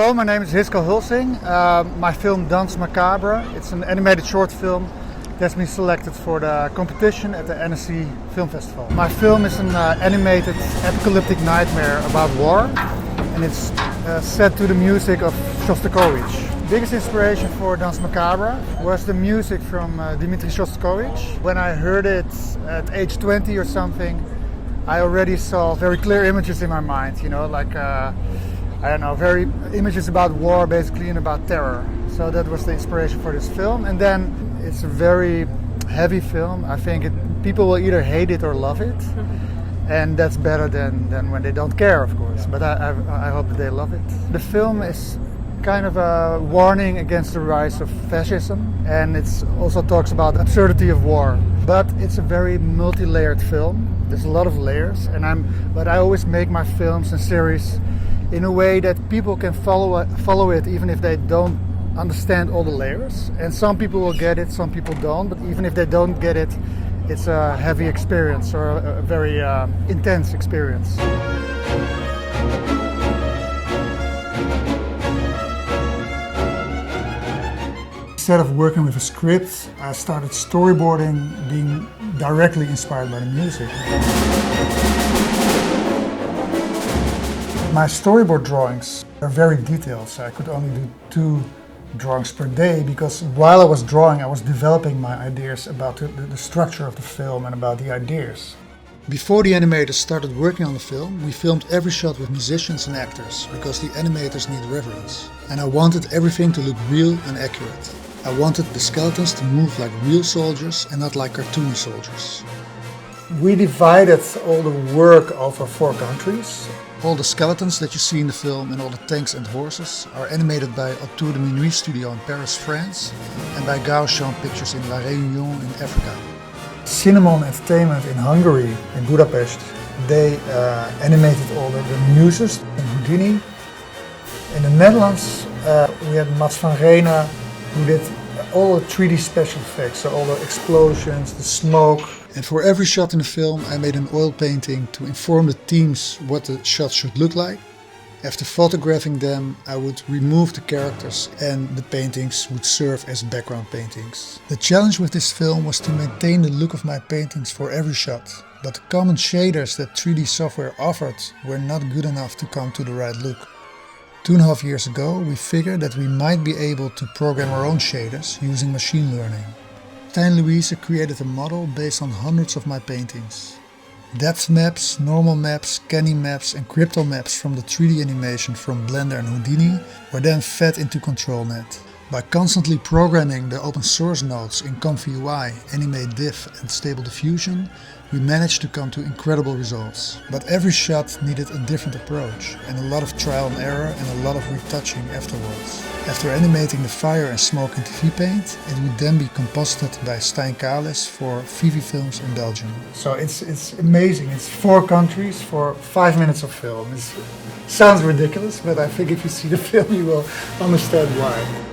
Hello, my name is Hisko HULSING. My film Danse macabre, it's an animated short film that's been selected for the competition at the NSC Film Festival. My film is an animated apocalyptic nightmare about war, and it's set to the music of Shostakovich. Biggest inspiration for Danse macabre was the music from Shostakovich. When I heard it at age 20 or something, I already saw very clear images in my mind, you know, like very images about war basically and about terror. So that was the inspiration for this film. And then it's a very heavy film. I think people will either hate it or love it. And that's better than when they don't care, of course. But I hope that they love it. The film is kind of a warning against the rise of fascism, and it also talks about the absurdity of war. But it's a very multi-layered film. There's a lot of layers, but I always make my films and series in a way that people can follow it even if they don't understand all the layers. And some people will get it, some people don't. But even if they don't get it, it's a heavy experience or a very intense experience. Instead of working with a script, I started storyboarding, being directly inspired by the music. My storyboard drawings are very detailed, so I could only do 2 drawings per day because while I was drawing, I was developing my ideas about the structure of the film and about the ideas. Before the animators started working on the film, we filmed every shot with musicians and actors because the animators need reverence. And I wanted everything to look real and accurate. I wanted the skeletons to move like real soldiers and not like cartoony soldiers. We divided all the work over 4 countries. All the skeletons that you see in the film and all the tanks and horses are animated by Autour de Minuit Studio in Paris, France, and by Gauchon Pictures in La Réunion in Africa. Cinnamon Entertainment in Hungary, in Budapest, they animated all the muses in Houdini. In the Netherlands, we had Mats van Rena, who did all the 3D special effects, so all the explosions, the smoke. And for every shot in the film, I made an oil painting to inform the teams what the shot should look like. After photographing them, I would remove the characters and the paintings would serve as background paintings. The challenge with this film was to maintain the look of my paintings for every shot, but the common shaders that 3D software offered were not good enough to come to the right look. 2.5 years ago, we figured that we might be able to program our own shaders using machine learning. Stijn Louise created a model based on hundreds of my paintings. Depth maps, normal maps, canny maps and crypto maps from the 3D animation from Blender and Houdini were then fed into ControlNet. By constantly programming the open source nodes in ComfyUI, Animate Diff and Stable Diffusion, we managed to come to incredible results. But every shot needed a different approach and a lot of trial and error and a lot of retouching afterwards. After animating the fire and smoke into V-Paint, it would then be composited by Stijn Kalis for Vivi Films in Belgium. So it's amazing. It's 4 countries for 5 minutes of film. It sounds ridiculous, but I think if you see the film you will understand why.